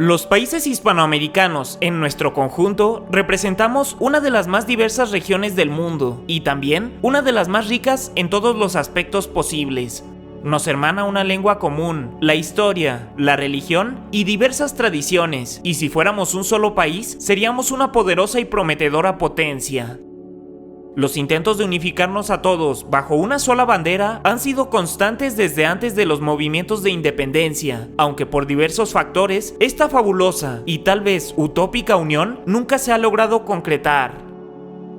Los países hispanoamericanos, en nuestro conjunto, representamos una de las más diversas regiones del mundo y también una de las más ricas en todos los aspectos posibles. Nos hermana una lengua común, la historia, la religión y diversas tradiciones, y si fuéramos un solo país, seríamos una poderosa y prometedora potencia. Los intentos de unificarnos a todos bajo una sola bandera han sido constantes desde antes de los movimientos de independencia, aunque por diversos factores, esta fabulosa y tal vez utópica unión nunca se ha logrado concretar.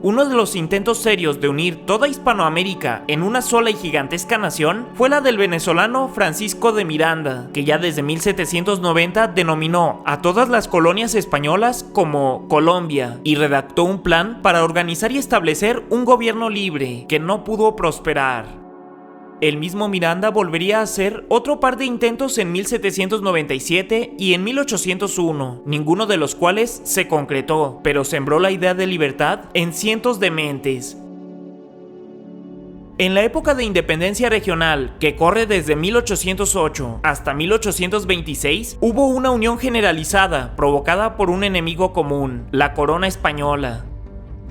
Uno de los intentos serios de unir toda Hispanoamérica en una sola y gigantesca nación fue la del venezolano Francisco de Miranda, que ya desde 1790 denominó a todas las colonias españolas como Colombia y redactó un plan para organizar y establecer un gobierno libre que no pudo prosperar. El mismo Miranda volvería a hacer otro par de intentos en 1797 y en 1801, ninguno de los cuales se concretó, pero sembró la idea de libertad en cientos de mentes. En la época de independencia regional, que corre desde 1808 hasta 1826, hubo una unión generalizada provocada por un enemigo común, la corona española.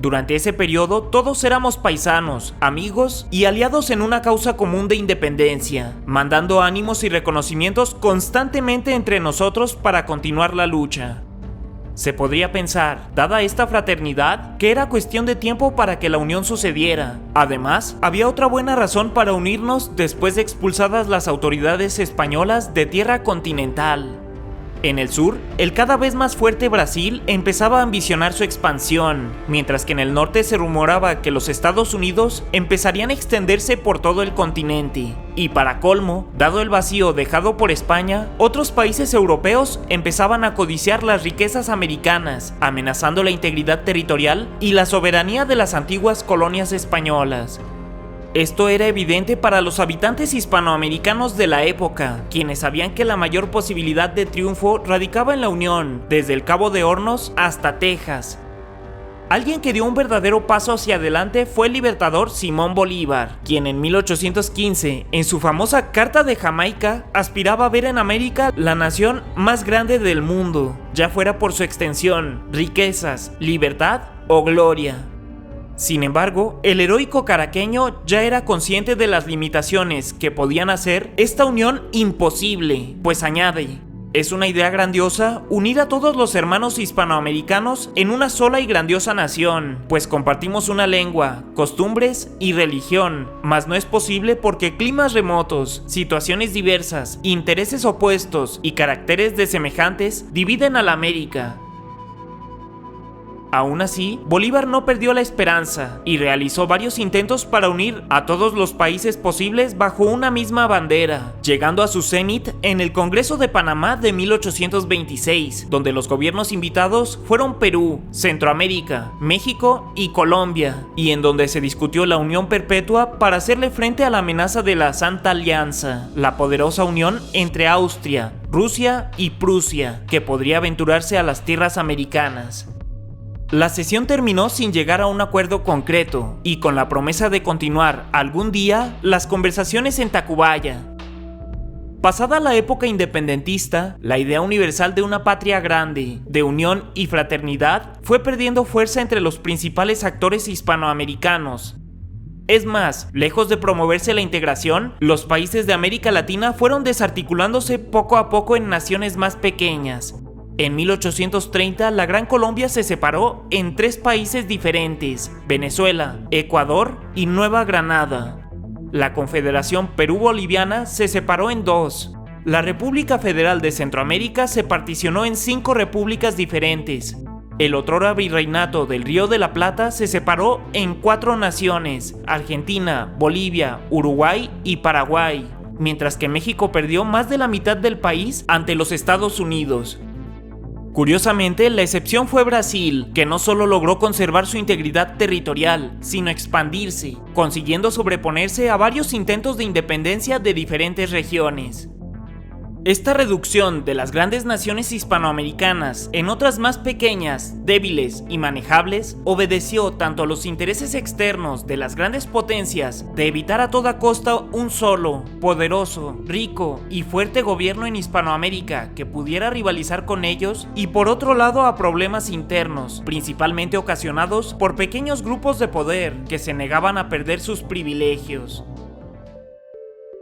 Durante ese periodo todos éramos paisanos, amigos y aliados en una causa común de independencia, mandando ánimos y reconocimientos constantemente entre nosotros para continuar la lucha. Se podría pensar, dada esta fraternidad, que era cuestión de tiempo para que la unión sucediera. Además, había otra buena razón para unirnos después de expulsadas las autoridades españolas de tierra continental. En el sur, el cada vez más fuerte Brasil empezaba a ambicionar su expansión, mientras que en el norte se rumoraba que los Estados Unidos empezarían a extenderse por todo el continente. Y para colmo, dado el vacío dejado por España, otros países europeos empezaban a codiciar las riquezas americanas, amenazando la integridad territorial y la soberanía de las antiguas colonias españolas. Esto era evidente para los habitantes hispanoamericanos de la época, quienes sabían que la mayor posibilidad de triunfo radicaba en la unión, desde el Cabo de Hornos hasta Texas. Alguien que dio un verdadero paso hacia adelante fue el libertador Simón Bolívar, quien en 1815, en su famosa Carta de Jamaica, aspiraba a ver en América la nación más grande del mundo, ya fuera por su extensión, riquezas, libertad o gloria. Sin embargo, el heroico caraqueño ya era consciente de las limitaciones que podían hacer esta unión imposible, pues añade: es una idea grandiosa unir a todos los hermanos hispanoamericanos en una sola y grandiosa nación, pues compartimos una lengua, costumbres y religión, mas no es posible porque climas remotos, situaciones diversas, intereses opuestos y caracteres desemejantes dividen a la América. Aún así, Bolívar no perdió la esperanza y realizó varios intentos para unir a todos los países posibles bajo una misma bandera, llegando a su cenit en el Congreso de Panamá de 1826, donde los gobiernos invitados fueron Perú, Centroamérica, México y Colombia, y en donde se discutió la unión perpetua para hacerle frente a la amenaza de la Santa Alianza, la poderosa unión entre Austria, Rusia y Prusia, que podría aventurarse a las tierras americanas. La sesión terminó sin llegar a un acuerdo concreto y con la promesa de continuar algún día las conversaciones en Tacubaya. Pasada la época independentista, la idea universal de una patria grande, de unión y fraternidad, fue perdiendo fuerza entre los principales actores hispanoamericanos. Es más, lejos de promoverse la integración, los países de América Latina fueron desarticulándose poco a poco en naciones más pequeñas. En 1830, la Gran Colombia se separó en 3 países diferentes: Venezuela, Ecuador y Nueva Granada. La Confederación Perú-Boliviana se separó en 2. La República Federal de Centroamérica se particionó en 5 repúblicas diferentes. El otrora Virreinato del Río de la Plata se separó en 4 naciones: Argentina, Bolivia, Uruguay y Paraguay, mientras que México perdió más de la mitad del país ante los Estados Unidos. Curiosamente, la excepción fue Brasil, que no solo logró conservar su integridad territorial, sino expandirse, consiguiendo sobreponerse a varios intentos de independencia de diferentes regiones. Esta reducción de las grandes naciones hispanoamericanas en otras más pequeñas, débiles y manejables obedeció tanto a los intereses externos de las grandes potencias de evitar a toda costa un solo, poderoso, rico y fuerte gobierno en Hispanoamérica que pudiera rivalizar con ellos, y por otro lado a problemas internos, principalmente ocasionados por pequeños grupos de poder que se negaban a perder sus privilegios.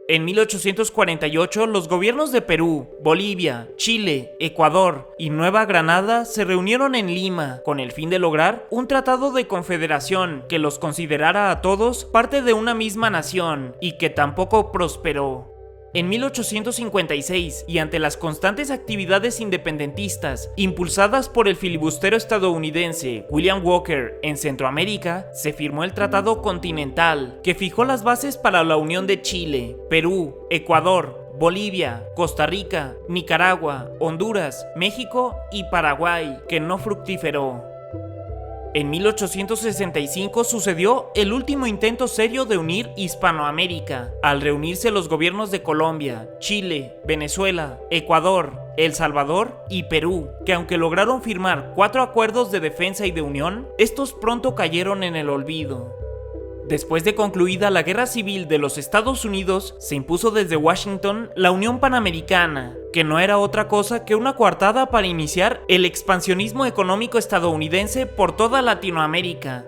En 1848, los gobiernos de Perú, Bolivia, Chile, Ecuador y Nueva Granada se reunieron en Lima con el fin de lograr un tratado de confederación que los considerara a todos parte de una misma nación, y que tampoco prosperó. En 1856, y ante las constantes actividades independentistas impulsadas por el filibustero estadounidense William Walker en Centroamérica, se firmó el Tratado Continental, que fijó las bases para la unión de Chile, Perú, Ecuador, Bolivia, Costa Rica, Nicaragua, Honduras, México y Paraguay, que no fructiferó. En 1865 sucedió el último intento serio de unir Hispanoamérica, al reunirse los gobiernos de Colombia, Chile, Venezuela, Ecuador, El Salvador y Perú, que aunque lograron firmar 4 acuerdos de defensa y de unión, estos pronto cayeron en el olvido. Después de concluida la Guerra Civil de los Estados Unidos, se impuso desde Washington la Unión Panamericana, que no era otra cosa que una coartada para iniciar el expansionismo económico estadounidense por toda Latinoamérica.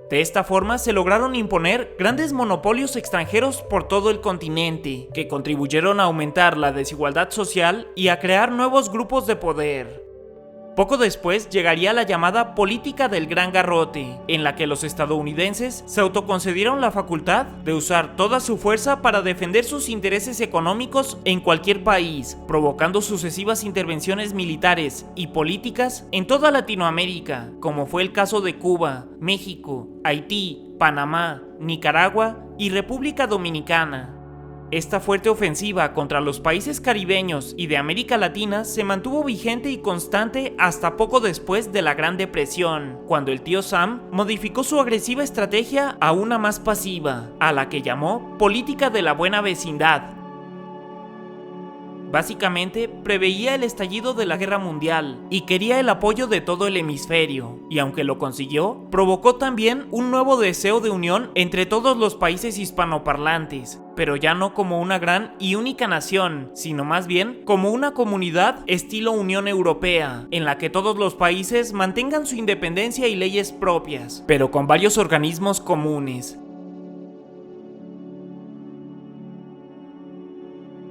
De esta forma se lograron imponer grandes monopolios extranjeros por todo el continente, que contribuyeron a aumentar la desigualdad social y a crear nuevos grupos de poder. Poco después llegaría la llamada política del Gran Garrote, en la que los estadounidenses se autoconcedieron la facultad de usar toda su fuerza para defender sus intereses económicos en cualquier país, provocando sucesivas intervenciones militares y políticas en toda Latinoamérica, como fue el caso de Cuba, México, Haití, Panamá, Nicaragua y República Dominicana. Esta fuerte ofensiva contra los países caribeños y de América Latina se mantuvo vigente y constante hasta poco después de la Gran Depresión, cuando el tío Sam modificó su agresiva estrategia a una más pasiva, a la que llamó política de la buena vecindad. Básicamente, preveía el estallido de la Guerra Mundial y quería el apoyo de todo el hemisferio, y aunque lo consiguió, provocó también un nuevo deseo de unión entre todos los países hispanoparlantes, pero ya no como una gran y única nación, sino más bien como una comunidad estilo Unión Europea, en la que todos los países mantengan su independencia y leyes propias, pero con varios organismos comunes.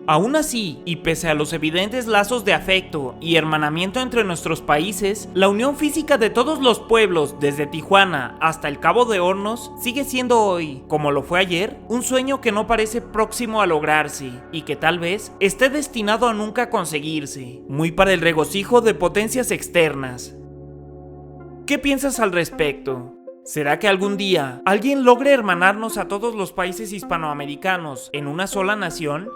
Aún así, y pese a los evidentes lazos de afecto y hermanamiento entre nuestros países, la unión física de todos los pueblos, desde Tijuana hasta el Cabo de Hornos, sigue siendo hoy, como lo fue ayer, un sueño que no parece próximo a lograrse, y que tal vez esté destinado a nunca conseguirse, muy para el regocijo de potencias externas. ¿Qué piensas al respecto? ¿Será que algún día alguien logre hermanarnos a todos los países hispanoamericanos en una sola nación?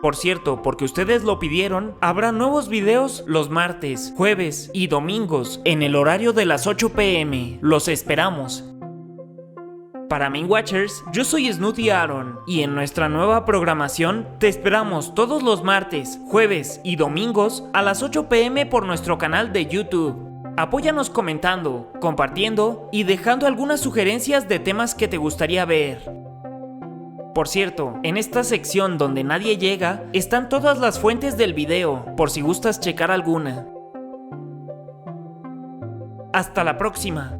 Por cierto, porque ustedes lo pidieron, habrá nuevos videos los martes, jueves y domingos en el horario de las 8 p.m. Los esperamos. Para Main Watchers, yo soy Snooty Aaron, y en nuestra nueva programación te esperamos todos los martes, jueves y domingos a las 8 p.m. por nuestro canal de YouTube. Apóyanos comentando, compartiendo y dejando algunas sugerencias de temas que te gustaría ver. Por cierto, en esta sección donde nadie llega, están todas las fuentes del video, por si gustas checar alguna. Hasta la próxima.